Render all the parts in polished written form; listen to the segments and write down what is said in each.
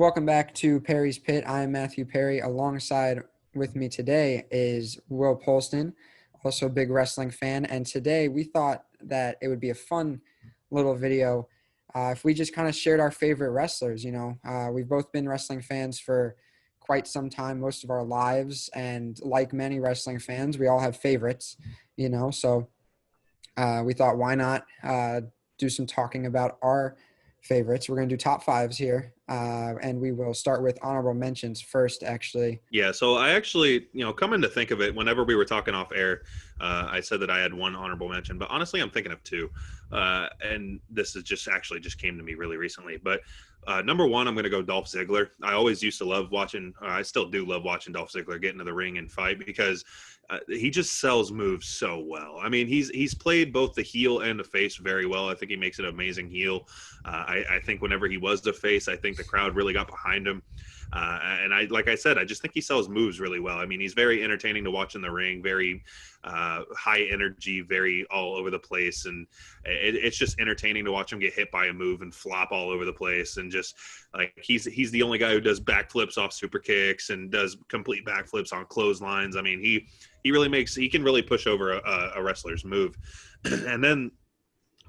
Welcome back to Perry's Pit. I'm Matthew Perry. Alongside with me today is Will Polston, also a big wrestling fan. And today we thought that it would be a fun little video if we just kind of shared our favorite wrestlers. We've both been wrestling fans for quite some time, most of our lives. And like many wrestling fans, we all have favorites, So we thought, why not do some talking about our favorites. We're going to do top fives here, and we will start with honorable mentions first, actually. Yeah, so I actually, coming to think of it, whenever we were talking off air, I said that I had one honorable mention, but honestly, I'm thinking of two. And this is just came to me really recently. But number one, I'm going to go Dolph Ziggler. I always used to love watching, I still do love watching Dolph Ziggler get into the ring and fight because he just sells moves so well. I mean, he's played both the heel and the face very well. I think he makes an amazing heel. I think whenever he was the face, I think the crowd really got behind him. And like I said, I just think he sells moves really well. I mean, he's very entertaining to watch in the ring, very high energy, very all over the place. And it's just entertaining to watch him get hit by a move and flop all over the place. And just like, he's the only guy who does backflips off super kicks and does complete backflips on clotheslines. I mean, he can really push over a wrestler's move. And then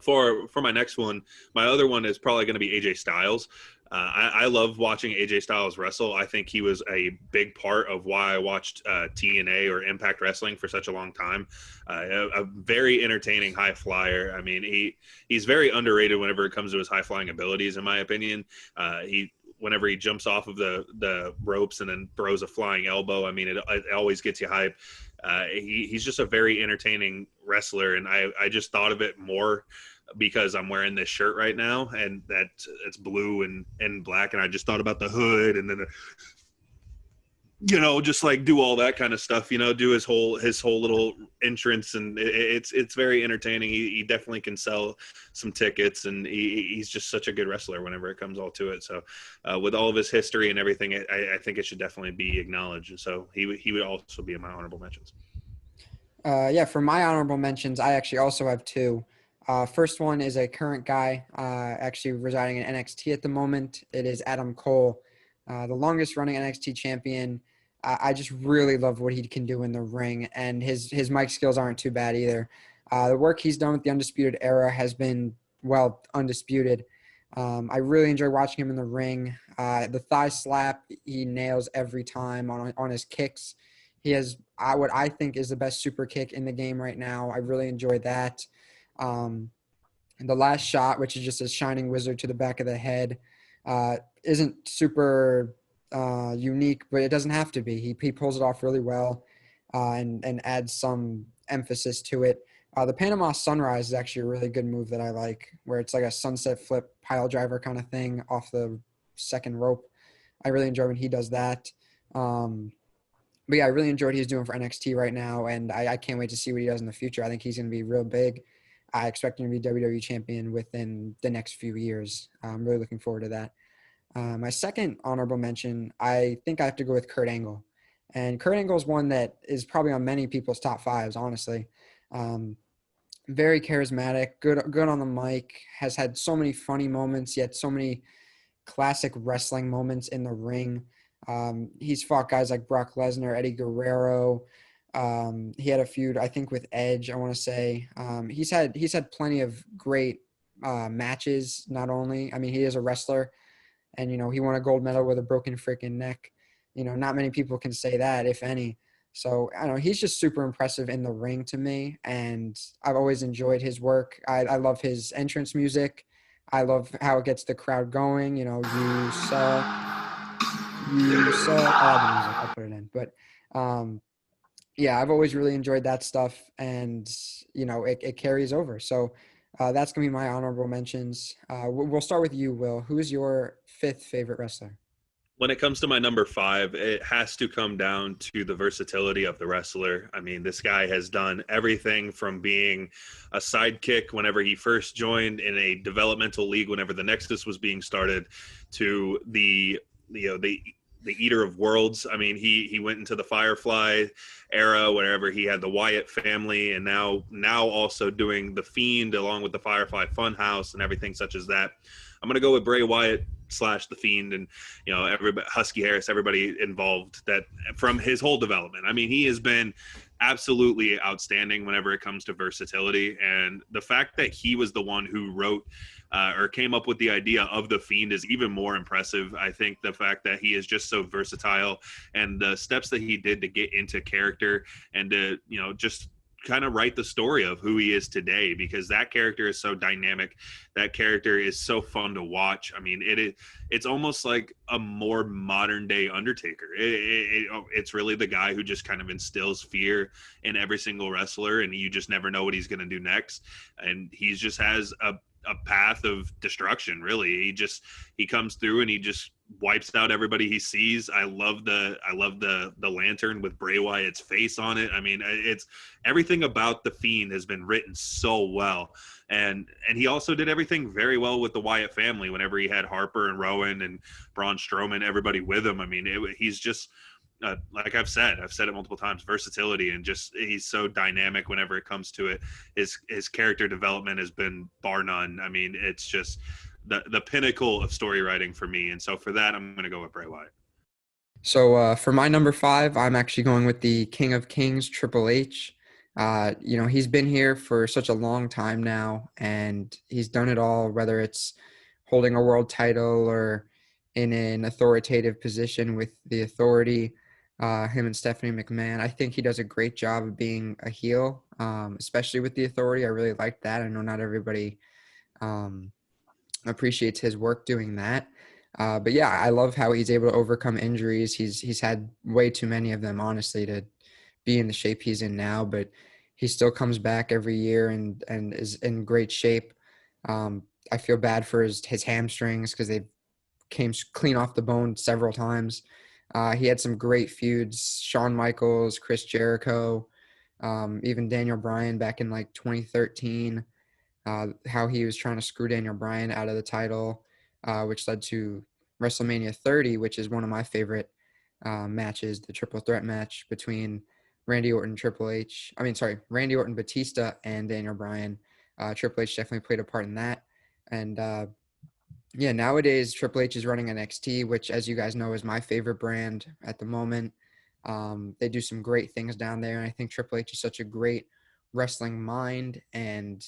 for my next one, my other one is probably going to be AJ Styles. I love watching AJ Styles wrestle. I think he was a big part of why I watched TNA or Impact Wrestling for such a long time. A very entertaining high flyer. I mean, he's very underrated whenever it comes to his high flying abilities, in my opinion. Whenever he jumps off of the ropes and then throws a flying elbow, I mean, it always gets you hype. He's just a very entertaining wrestler, and I just thought of it more because I'm wearing this shirt right now, and that it's blue and black, and I just thought about the hood, and then just like do all that kind of stuff, do his whole little entrance, and it's very entertaining. He definitely can sell some tickets, and he's just such a good wrestler whenever it comes all to it. So with all of his history and everything, I think it should definitely be acknowledged. And so he would also be in my honorable mentions. For my honorable mentions, I actually also have two. First one is a current guy actually residing in NXT at the moment. It is Adam Cole, the longest running NXT champion. I just really love what he can do in the ring, and his mic skills aren't too bad either. The work he's done with the Undisputed Era has been, undisputed. I really enjoy watching him in the ring. The thigh slap, he nails every time on his kicks. He has what I think is the best super kick in the game right now. I really enjoy that. And the last shot, which is just a shining wizard to the back of the head, isn't super unique, but it doesn't have to be. He pulls it off really well and adds some emphasis to it. The Panama Sunrise is actually a really good move that I like, where it's like a sunset flip pile driver kind of thing off the second rope. I really enjoy when he does that. But yeah, I really enjoy what he's doing for NXT right now, and I can't wait to see what he does in the future. I think he's going to be real big. I expect him to be WWE champion within the next few years. I'm really looking forward to that. My second honorable mention, I think I have to go with Kurt Angle. And Kurt Angle is one that is probably on many people's top fives, honestly. Very charismatic, good on the mic, has had so many funny moments, yet so many classic wrestling moments in the ring. He's fought guys like Brock Lesnar, Eddie Guerrero. He had a feud, I think, with Edge, I want to say. He's had plenty of great matches, not only. I mean, he is a wrestler, and, he won a gold medal with a broken freaking neck. Not many people can say that, if any. So, I don't know, he's just super impressive in the ring to me, and I've always enjoyed his work. I love his entrance music. I love how it gets the crowd going. You suck. I love the music. I'll put it in. But, yeah, I've always really enjoyed that stuff, and, it carries over. So that's going to be my honorable mentions. We'll start with you, Will. Who's your fifth favorite wrestler? When it comes to my number five, it has to come down to the versatility of the wrestler. I mean, this guy has done everything from being a sidekick whenever he first joined in a developmental league, whenever the Nexus was being started, to the Eater of Worlds. I mean, he went into the Firefly era, wherever he had the Wyatt family, and now also doing the Fiend along with the Firefly Funhouse and everything such as that. I'm going to go with Bray Wyatt. slash the Fiend, and everybody, Husky Harris, everybody involved that from his whole development. I mean, he has been absolutely outstanding whenever it comes to versatility, and the fact that he was the one who wrote or came up with the idea of the Fiend is even more impressive. I think the fact that he is just so versatile, and the steps that he did to get into character and to just kind of write the story of who he is today, because that character is so dynamic. That character is so fun to watch. I mean, it's almost like a more modern day Undertaker. It's really the guy who just kind of instills fear in every single wrestler, and you just never know what he's going to do next. And he just has a path of destruction. Really, he comes through and he just wipes out everybody he sees. I love the lantern with Bray Wyatt's face on it. I mean, it's everything about the Fiend has been written so well, and he also did everything very well with the Wyatt family. Whenever he had Harper and Rowan and Braun Strowman, everybody with him. I mean, he's just like I've said it multiple times, versatility, and just he's so dynamic whenever it comes to it. His character development has been bar none. I mean, it's just the pinnacle of story writing for me. And so for that, I'm going to go with Bray Wyatt. So for my number 5, I'm actually going with the King of Kings, Triple H. He's been here for such a long time now, and he's done it all, whether it's holding a world title or in an authoritative position with the Authority. Him and Stephanie McMahon, I think he does a great job of being a heel, especially with the Authority. I really like that. I know not everybody appreciates his work doing that. But yeah, I love how he's able to overcome injuries. He's had way too many of them, honestly, to be in the shape he's in now, but he still comes back every year and is in great shape. I feel bad for his hamstrings because they came clean off the bone several times. He had some great feuds, Shawn Michaels, Chris Jericho, even Daniel Bryan back in like 2013, how he was trying to screw Daniel Bryan out of the title, which led to WrestleMania 30, which is one of my favorite matches, the triple threat match between Randy Orton, Randy Orton, Batista, and Daniel Bryan. Triple H definitely played a part in that. And nowadays Triple H is running NXT, which, as you guys know, is my favorite brand at the moment. They do some great things down there, and I think Triple H is such a great wrestling mind. And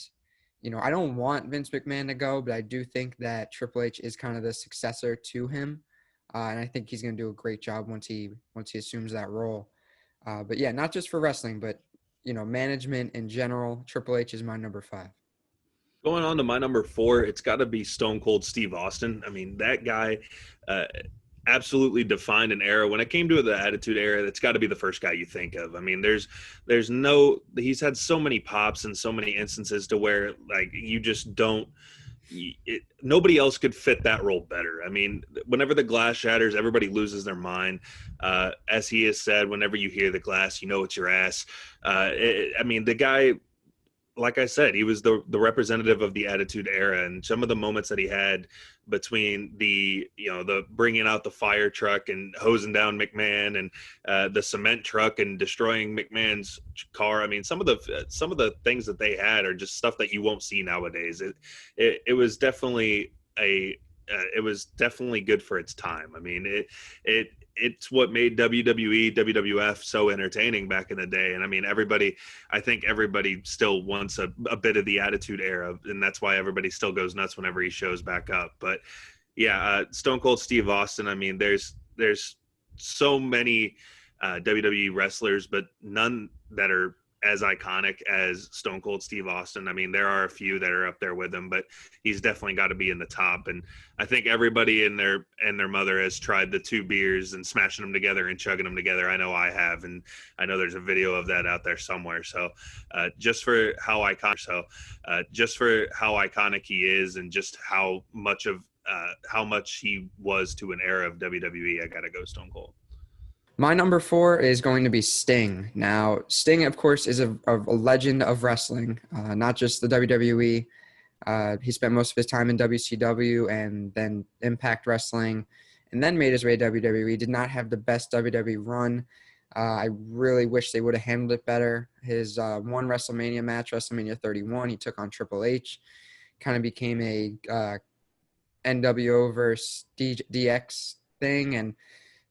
I don't want Vince McMahon to go, but I do think that Triple H is kind of the successor to him, and I think he's going to do a great job once he assumes that role. But yeah, not just for wrestling, but management in general. Triple H is my number 5. Going on to my number 4, it's got to be Stone Cold Steve Austin. I mean, that guy absolutely defined an era. When it came to the Attitude Era, that's got to be the first guy you think of. I mean, he's had so many pops and so many instances to where, like, you just don't, nobody else could fit that role better. I mean, whenever the glass shatters, everybody loses their mind. As he has said, whenever you hear the glass, you know it's your ass. I mean, the guy, like I said, he was the representative of the Attitude Era, and some of the moments that he had between the bringing out the fire truck and hosing down McMahon, and the cement truck and destroying McMahon's car. I mean, some of the things that they had are just stuff that you won't see nowadays. It was definitely it was definitely good for its time. I mean, it's what made WWE, WWF so entertaining back in the day. And I mean, I think everybody still wants a bit of the Attitude Era, and that's why everybody still goes nuts whenever he shows back up. But yeah, Stone Cold Steve Austin, I mean, there's so many WWE wrestlers, but none that are as iconic as Stone Cold Steve Austin. I mean, there are a few that are up there with him, but he's definitely got to be in the top. And I think everybody and their mother has tried the 2 beers and smashing them together and chugging them together. I know I have, and I know there's a video of that out there somewhere. So just for how iconic he is, and just how much he was to an era of WWE, I gotta go Stone Cold. My number 4 is going to be Sting. Now, Sting, of course, is a legend of wrestling, not just the WWE. He spent most of his time in WCW and then Impact Wrestling, and then made his way to WWE. Did not have the best WWE run. I really wish they would have handled it better. His one WrestleMania match, WrestleMania 31, he took on Triple H. Kind of became a NWO versus DX thing, and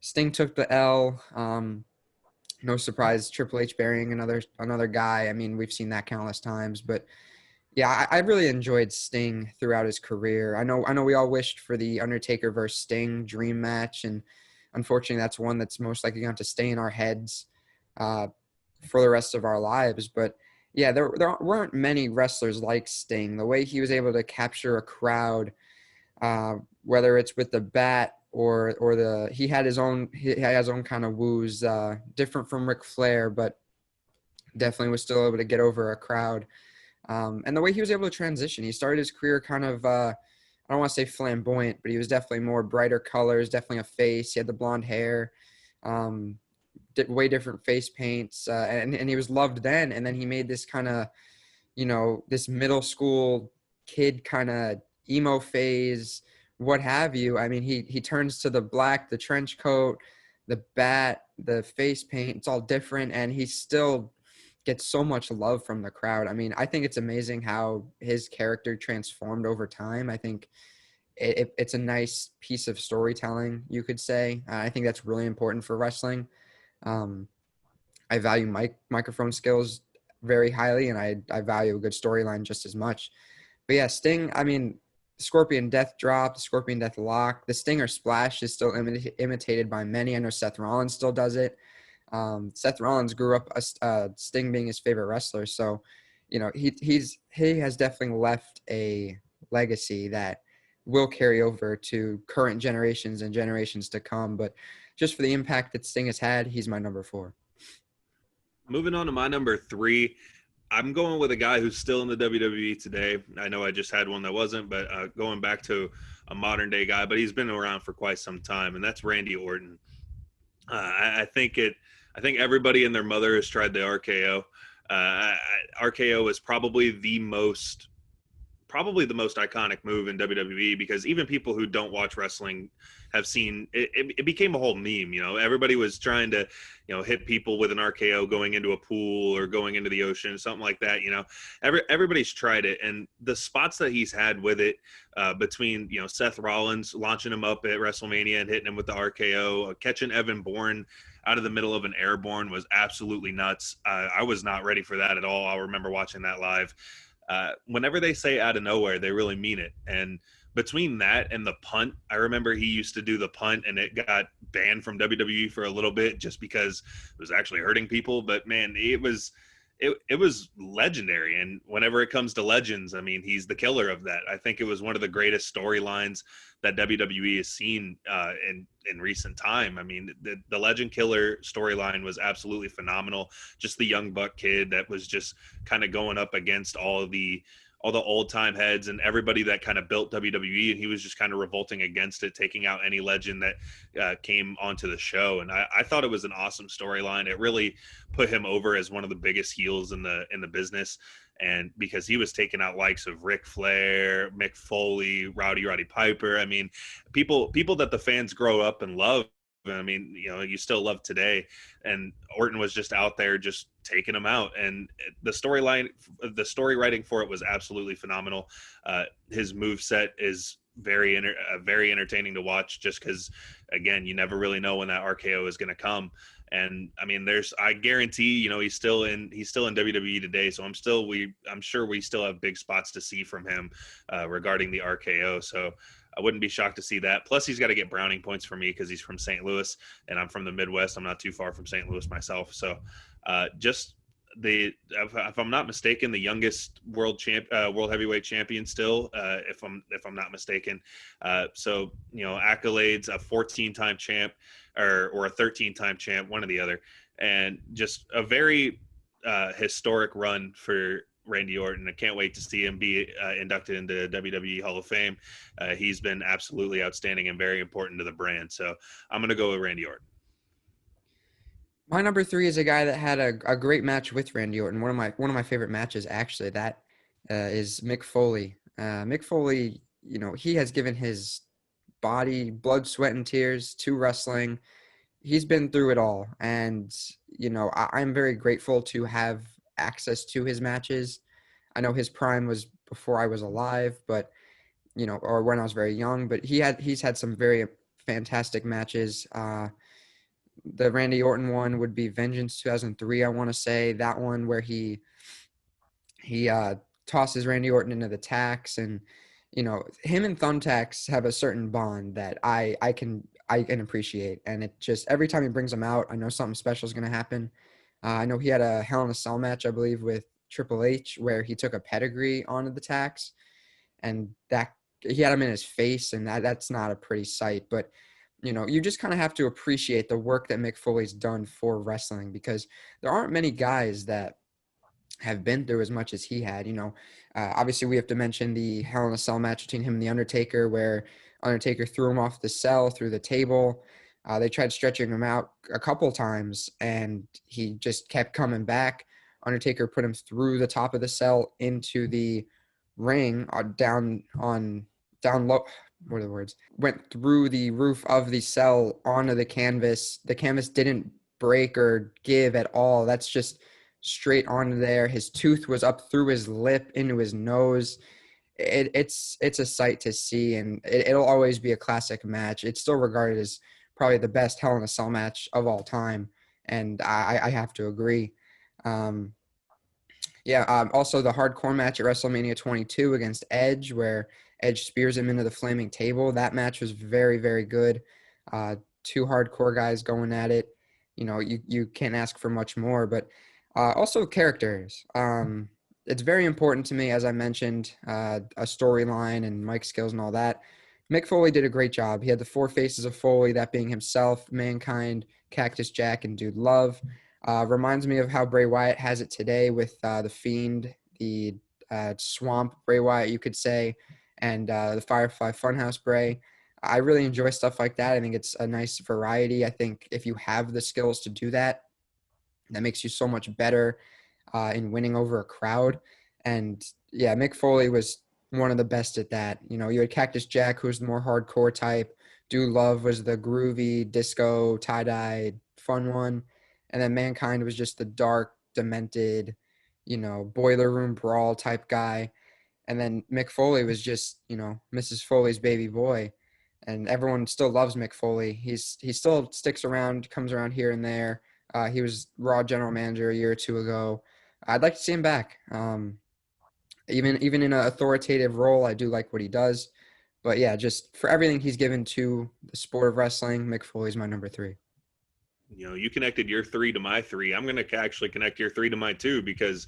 Sting took the L. No surprise, Triple H burying another guy. I mean, we've seen that countless times, but yeah, I really enjoyed Sting throughout his career. I know we all wished for the Undertaker versus Sting dream match, and unfortunately, that's one that's most likely going to stay in our heads uh, for the rest of our lives. But yeah, there weren't many wrestlers like Sting. The way he was able to capture a crowd, whether it's with the bat or the he had his own kind of woos, different from Ric Flair, but definitely was still able to get over a crowd. And the way he was able to transition, he started his career kind of, I don't want to say flamboyant, but he was definitely more brighter colors, definitely a face. He had the blonde hair, um, way different face paints, and he was loved then. And then he made this kind of, this middle school kid kind of emo phase, what have you. I mean, he turns to the black, the trench coat, the bat, the face paint. It's all different, and he still gets so much love from the crowd. I mean, I think it's amazing how his character transformed over time. I think it's a nice piece of storytelling, you could say. I think that's really important for wrestling. Um, I value microphone skills very highly, and I value a good storyline just as much. But yeah, Sting, I mean, Scorpion Death Drop, the Scorpion Death Lock, the Stinger Splash is still imitated by many. I know Seth Rollins still does it. Seth Rollins grew up Sting being his favorite wrestler, so he has definitely left a legacy that will carry over to current generations and generations to come. But just for the impact that Sting has had, he's my number 4. Moving on to my number 3, I'm going with a guy who's still in the WWE today. I know I just had one that wasn't, but going back to a modern day guy, but he's been around for quite some time, and that's Randy Orton. I think everybody and their mother has tried the RKO. RKO is probably the most iconic move in WWE, because even people who don't watch wrestling have seen it. It became a whole meme. Everybody was trying to, hit people with an RKO going into a pool or going into the ocean, something like that. Everybody's tried it, and the spots that he's had with it, between Seth Rollins launching him up at WrestleMania and hitting him with the RKO, catching Evan Bourne out of the middle of an airborne was absolutely nuts. I was not ready for that at all. I remember watching that live. Whenever they say out of nowhere, they really mean it. And between that and the punt, I remember he used to do the punt, and it got banned from WWE for a little bit just because it was actually hurting people. But man, it was legendary. And whenever it comes to legends, I mean, he's the killer of that. I think it was one of the greatest storylines that WWE has seen in recent time. I mean, the Legend Killer storyline was absolutely phenomenal. Just the young buck kid that was just kind of going up against all the old time heads and everybody that kind of built WWE, and he was just kind of revolting against it, taking out any legend that came onto the show. And I thought it was an awesome storyline. It really put him over as one of the biggest heels in the business. And because he was taking out likes of Ric Flair, Mick Foley, Roddy Piper. I mean, people that the fans grow up and love. I mean, you still love today. And Orton was just out there just taking them out. And the story writing for it was absolutely phenomenal. His move set is very entertaining to watch, just because, again, you never really know when that RKO is going to come. And I mean, I guarantee, he's still in WWE today. So I'm sure we still have big spots to see from him regarding the RKO. So I wouldn't be shocked to see that. Plus, he's got to get browning points for me because he's from St. Louis and I'm from the Midwest. I'm not too far from St. Louis myself. So if I'm not mistaken, the youngest world heavyweight champion still, if I'm not mistaken. So, accolades, a 14-time champ or a 13-time champ, one or the other, and just a very historic run for Randy Orton. I can't wait to see him be inducted into WWE Hall of Fame. He's been absolutely outstanding and very important to the brand. So I'm going to go with Randy Orton. My number 3 is a guy that had a great match with Randy Orton. One of my favorite matches, actually. That is Mick Foley. Mick Foley, he has given his body blood, sweat, and tears to wrestling. He's been through it all, and I'm very grateful to have access to his matches. I know his prime was before I was alive, but or when I was very young, but he's had some very fantastic matches. The Randy Orton one would be Vengeance 2003. I want to say that one where he tosses Randy Orton into the tax, and him and Thumbtacks have a certain bond that I can appreciate, and it just every time he brings them out, I know something special is going to happen. I know he had a Hell in a Cell match, I believe, with Triple H, where he took a pedigree onto the tax, and that he had him in his face, and that's not a pretty sight. But you just kind of have to appreciate the work that Mick Foley's done for wrestling, because there aren't many guys that have been through as much as he had. Obviously we have to mention the Hell in a Cell match between him and the Undertaker, where Undertaker threw him off the cell through the table. They tried stretching him out a couple times, and he just kept coming back. Undertaker put him through the top of the cell into the ring, down low. What are the words? Went through the roof of the cell onto the canvas. The canvas didn't break or give at all. That's just straight onto there. His tooth was up through his lip into his nose. It's a sight to see, and it'll always be a classic match. It's still regarded as probably the best Hell in a Cell match of all time, and I have to agree. Also the hardcore match at WrestleMania 22 against Edge, where Edge spears him into the flaming table. That match was very, very good. Two hardcore guys going at it. You can't ask for much more, but also characters. It's very important to me, as I mentioned, a storyline and mic skills and all that. Mick Foley did a great job. He had the four faces of Foley, that being himself, Mankind, Cactus Jack, and Dude Love. Reminds me of how Bray Wyatt has it today with the Fiend, the Swamp Bray Wyatt, you could say, and the Firefly Funhouse Bray. I really enjoy stuff like that. I think it's a nice variety. I think if you have the skills to do that, that makes you so much better in winning over a crowd. And yeah, Mick Foley was one of the best at that. You had Cactus Jack, who was the more hardcore type. Dude Love was the groovy, disco, tie-dye, fun one. And then Mankind was just the dark, demented, boiler room brawl type guy. And then Mick Foley was just, Mrs. Foley's baby boy. And everyone still loves Mick Foley. He still sticks around, comes around here and there. He was Raw general manager a year or two ago. I'd like to see him back. Even in an authoritative role, I do like what he does. But yeah, just for everything he's given to the sport of wrestling, Mick Foley's my number 3. You connected your 3 to my 3. I'm going to actually connect your 3 to my 2, because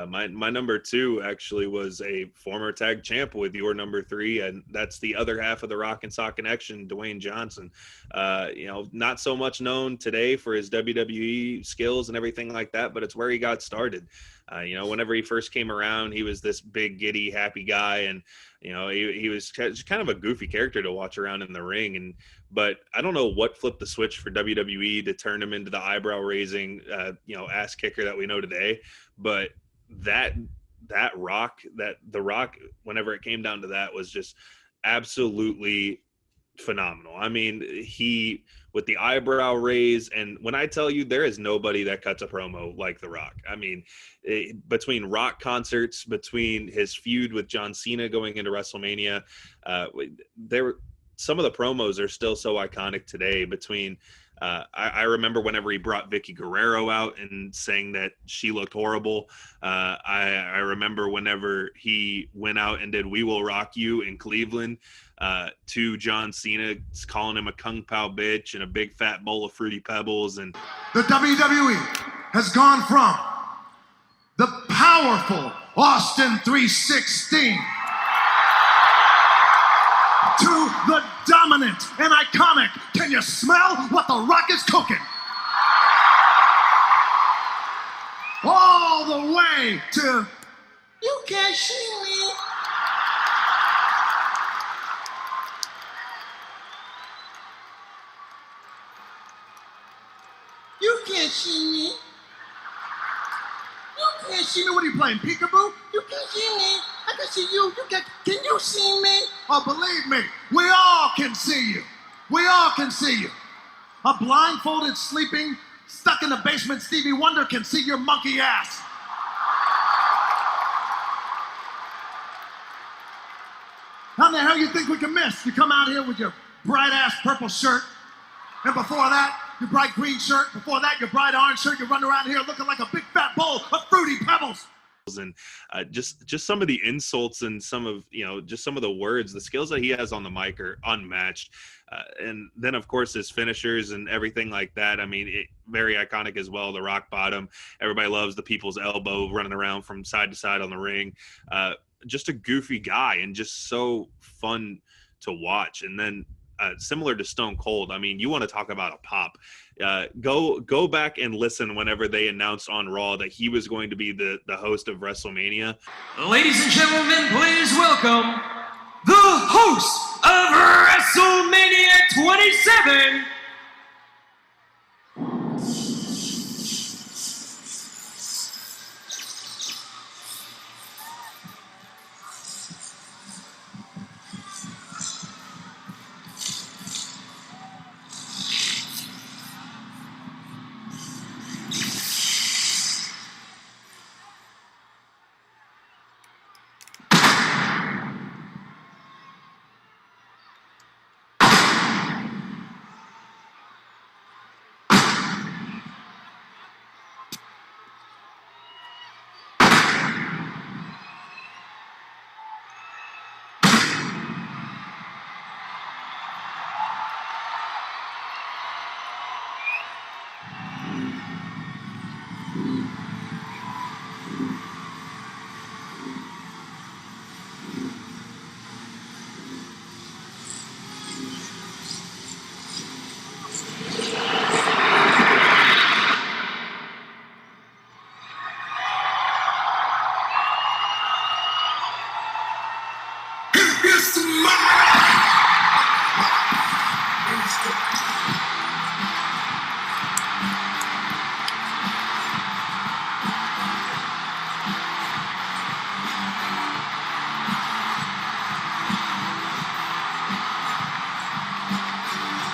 my number 2 actually was a former tag champ with your number 3, and that's the other half of the Rock and Sock Connection, Dwayne Johnson. Not so much known today for his WWE skills and everything like that, but it's where he got started. Whenever he first came around, he was this big, giddy, happy guy, and he was kind of a goofy character to watch around in the ring. But I don't know what flipped the switch for WWE to turn him into the eyebrow raising, ass kicker that we know today. But the Rock, whenever it came down to that, was just absolutely phenomenal. I mean, he with the eyebrow raise, and when I tell you, there is nobody that cuts a promo like The Rock. I mean, between Rock concerts, between his feud with John Cena going into WrestleMania, some of the promos are still so iconic today. Between I remember whenever he brought Vicky Guerrero out and saying that she looked horrible. I remember whenever he went out and did "We Will Rock You" in Cleveland to John Cena, calling him a kung pao bitch and a big fat bowl of Fruity Pebbles. And the WWE has gone from the powerful Austin 316 to the dominant and iconic, can you smell what The Rock is cooking? All the way to, you can't see me. You can't see me. You can't see me. What are you playing, peekaboo? You can't see me. I can see you. Can you see me? Oh, believe me, we all can see you. We all can see you. A blindfolded, sleeping, stuck in the basement Stevie Wonder can see your monkey ass. How in the hell you think we can miss? You come out here with your bright-ass purple shirt, and before that, your bright green shirt. Before that, your bright orange shirt. You run around here looking like a big fat bowl of Fruity Pebbles. And just some of the insults and some of just some of the words, the skills that he has on the mic are unmatched. And then of course his finishers and everything like that. I mean, very iconic as well. The rock bottom. Everybody loves the people's elbow running around from side to side on the ring. Just a goofy guy and just so fun to watch. And then similar to Stone Cold, I mean, you want to talk about a pop. Go back and listen whenever they announced on Raw that he was going to be the host of WrestleMania. Ladies and gentlemen, please welcome the host of WrestleMania 27,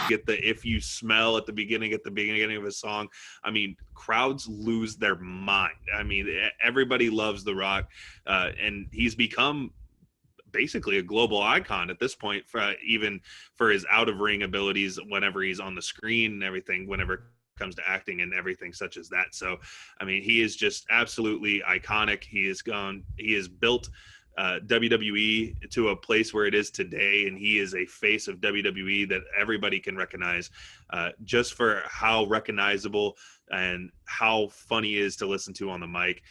get the "if you smell" at the beginning of a song. I mean, crowds lose their mind. I mean, everybody loves The Rock, and he's become basically a global icon at this point, even for his out of ring abilities whenever he's on the screen and everything, whenever it comes to acting and everything such as that. So I mean, he is just absolutely iconic. He has built WWE to a place where it is today, and he is a face of WWE that everybody can recognize, just for how recognizable and how funny he is to listen to on the mic,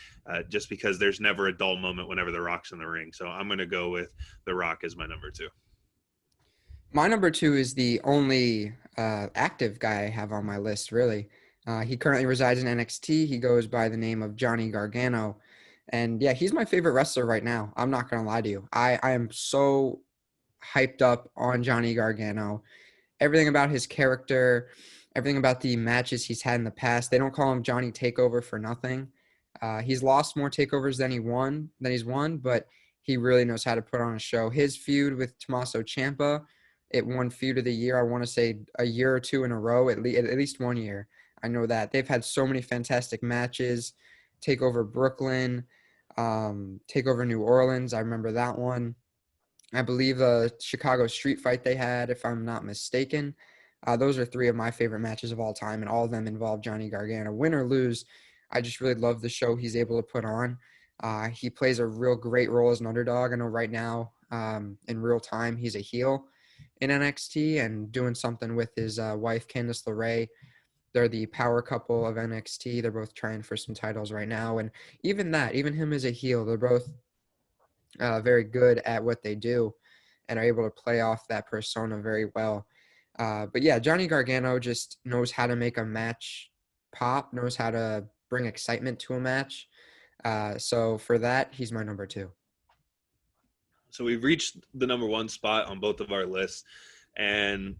just because there's never a dull moment whenever The Rock's in the ring. So I'm going to go with The Rock as my number 2. My number 2 is the only active guy I have on my list, really. He currently resides in NXT. He goes by the name of Johnny Gargano. And yeah, he's my favorite wrestler right now. I'm not going to lie to you. I am so hyped up on Johnny Gargano. Everything about his character, everything about the matches he's had in the past. They don't call him Johnny Takeover for nothing. He's lost more takeovers than he's won, but he really knows how to put on a show. His feud with Tommaso Ciampa, it won Feud of the Year, I want to say a year or two in a row, at least 1 year. I know that. They've had so many fantastic matches. Takeover Brooklyn, Takeover New Orleans, I remember that one. I believe the Chicago street fight they had, if I'm not mistaken. Those are 3 of my favorite matches of all time, and all of them involve Johnny Gargano. Win or lose, I just really love the show he's able to put on. He plays a real great role as an underdog. I know right now, in real time, he's a heel in NXT and doing something with his wife, Candice LeRae. They're the power couple of NXT. They're both trying for some titles right now. And even him as a heel, they're both very good at what they do and are able to play off that persona very well. But yeah, Johnny Gargano just knows how to make a match pop, knows how to bring excitement to a match. So for that, he's my number 2. So we've reached the number 1 spot on both of our lists. And,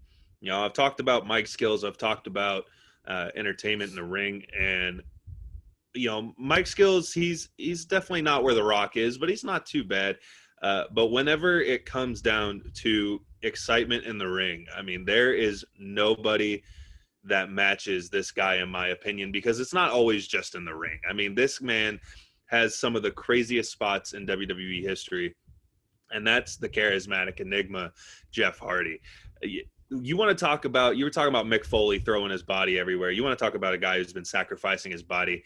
I've talked about mic skills. I've talked about entertainment in the ring, and Mike skills, he's definitely not where The Rock is, but he's not too bad. But whenever it comes down to excitement in the ring, I mean, there is nobody that matches this guy, in my opinion, because it's not always just in the ring. I mean, this man has some of the craziest spots in WWE history. and that's the charismatic enigma, Jeff Hardy. You want to talk about, you were talking about Mick Foley throwing his body everywhere. You want to talk about a guy who's been sacrificing his body.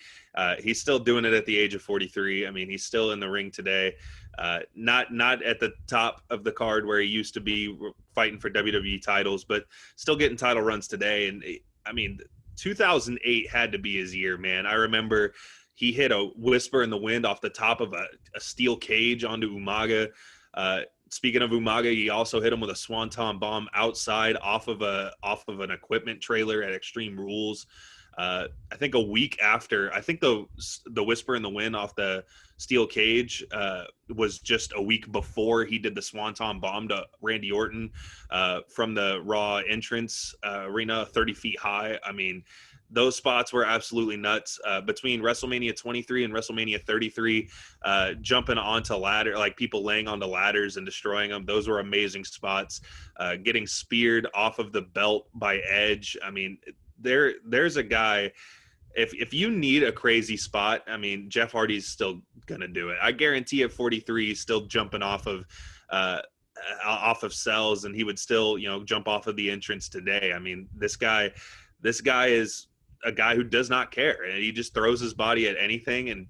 He's still doing it at the age of 43. I mean, he's still in the ring today. Not at the top of the card where he used to be fighting for WWE titles, but still getting title runs today. And I mean, 2008 had to be his year, man. I remember he hit a whisper in the wind off the top of a steel cage onto Umaga. Speaking of Umaga, he also hit him with a swanton bomb outside off of an equipment trailer at Extreme Rules. I think a week after, I think the whisper in the wind off the steel cage was just a week before he did the swanton bomb to Randy Orton from the Raw entrance arena, 30 feet high. I mean, those spots were absolutely nuts. Between WrestleMania 23 and WrestleMania 33, jumping onto ladder, like people laying onto ladders and destroying them. Those were amazing spots. Getting speared off of the belt by Edge. I mean, there's a guy. If you need a crazy spot, I mean, Jeff Hardy's still gonna do it. I guarantee at 43, he's still jumping off of cells, and he would still, jump off of the entrance today. I mean, this guy is a guy who does not care, and he just throws his body at anything, and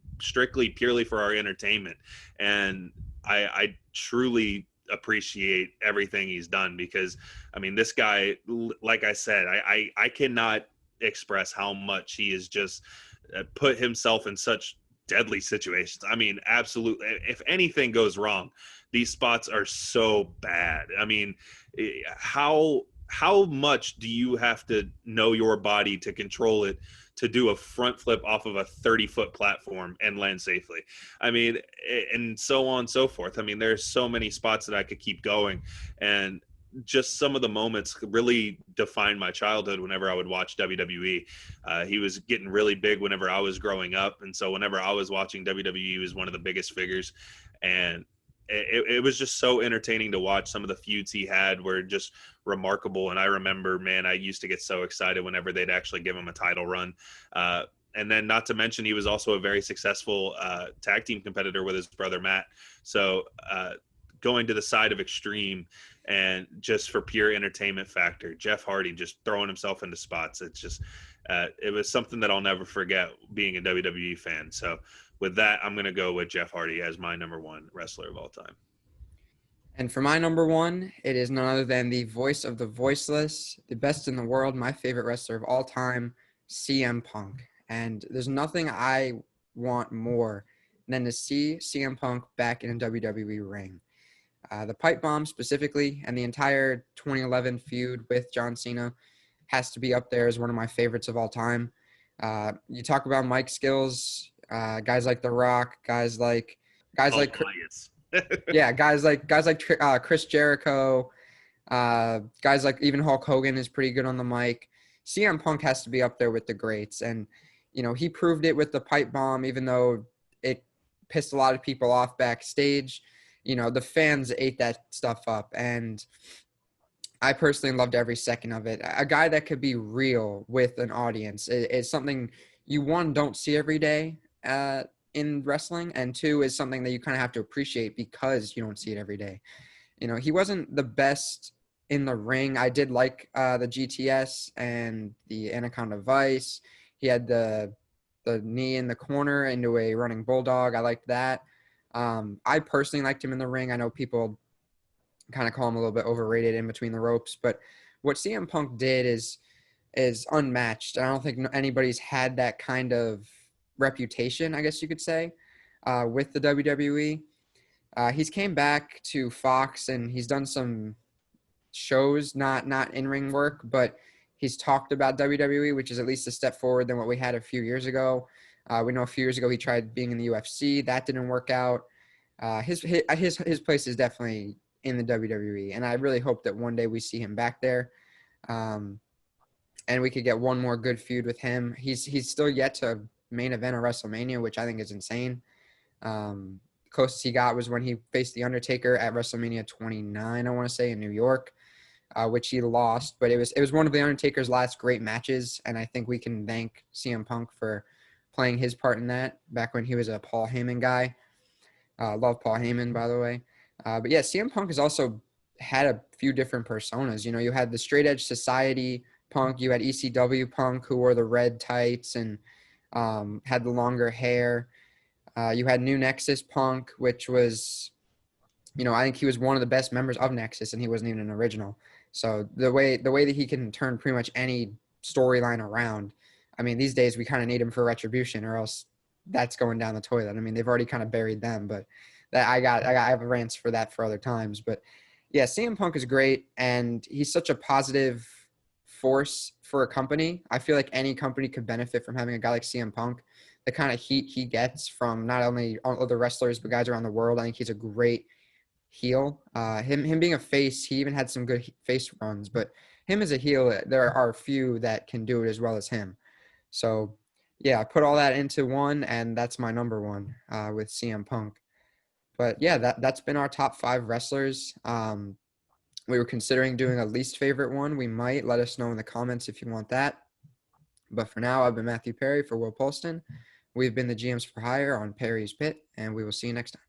purely for our entertainment. And I truly appreciate everything he's done, because I mean, this guy, like I said, I cannot express how much he has just put himself in such deadly situations. I mean, absolutely, if anything goes wrong, these spots are so bad. I mean, how much do you have to know your body to control it to do a front flip off of a 30-foot platform and land safely? I mean, and so on and so forth. I mean, there's so many spots that I could keep going, and just some of the moments really defined my childhood whenever I would watch WWE. He was getting really big whenever I was growing up, and so whenever I was watching WWE, he was one of the biggest figures, and it was just so entertaining to watch. Some of the feuds he had were just remarkable. And I remember, man, I used to get so excited whenever they'd actually give him a title run. And then not to mention, he was also a very successful tag team competitor with his brother, Matt. So going to the side of Extreme, and just for pure entertainment factor, Jeff Hardy just throwing himself into spots. It's just, it was something that I'll never forget being a WWE fan. So with that, I'm going to go with Jeff Hardy as my number one wrestler of all time. And for my number one, it is none other than the voice of the voiceless, the best in the world, my favorite wrestler of all time, CM Punk. And there's nothing I want more than to see CM Punk back in a WWE ring. The pipe bomb specifically, and the entire 2011 feud with John Cena has to be up there as one of my favorites of all time. You talk about mic skills, guys like The Rock, guys like yeah, guys like Chris Jericho, guys like even Hulk Hogan is pretty good on the mic. CM Punk has to be up there with the greats, and he proved it with the pipe bomb, even though it pissed a lot of people off backstage. The fans ate that stuff up, and I personally loved every second of it. A guy that could be real with an audience is something you, one, don't see every day in wrestling, and two, is something that you kind of have to appreciate because you don't see it every day. He wasn't the best in the ring. I did like the GTS and the Anaconda Vice. He had the knee in the corner into a running bulldog. I liked that. I personally liked him in the ring. I know people kind of call him a little bit overrated in between the ropes, but what CM Punk did is unmatched. I don't think anybody's had that kind of reputation, I guess you could say, with the WWE. He's came back to Fox, and he's done some shows, not in-ring work, but he's talked about WWE, which is at least a step forward than what we had a few years ago. We know a few years ago he tried being in the UFC. That didn't work out. His place is definitely in the WWE, and I really hope that one day we see him back there, and we could get one more good feud with him. He's still yet to main event a WrestleMania, which I think is insane. Closest he got was when he faced The Undertaker at WrestleMania 29, I want to say, in New York, which he lost. But it was one of The Undertaker's last great matches, and I think we can thank CM Punk for playing his part in that back when he was a Paul Heyman guy. Love Paul Heyman, by the way. But yeah, CM Punk has also had a few different personas. You know, you had the Straight Edge Society Punk, you had ECW Punk, who wore the red tights and had the longer hair. You had New Nexus Punk, which was, you know, I think he was one of the best members of Nexus, and he wasn't even an original. So the way that he can turn pretty much any storyline around, I mean, these days we kind of need him for Retribution, or else that's going down the toilet. I mean, they've already kind of buried them, but that I have rants for that for other times. But yeah, CM Punk is great, and he's such a positive force for a company. I feel like any company could benefit from having a guy like CM Punk. The kind of heat he gets from not only other wrestlers but guys around the world, I think he's a great heel. Him being a face, he even had some good face runs, but him as a heel, there are a few that can do it as well as him. So yeah, I put all that into one, and that's my number one with CM Punk. But yeah, that's been our top 5 wrestlers. We were considering doing a least favorite one. We might. Let us know in the comments if you want that. But for now, I've been Matthew Perry for Will Polston. We've been the GMs for Hire on Perry's Pit, and we will see you next time.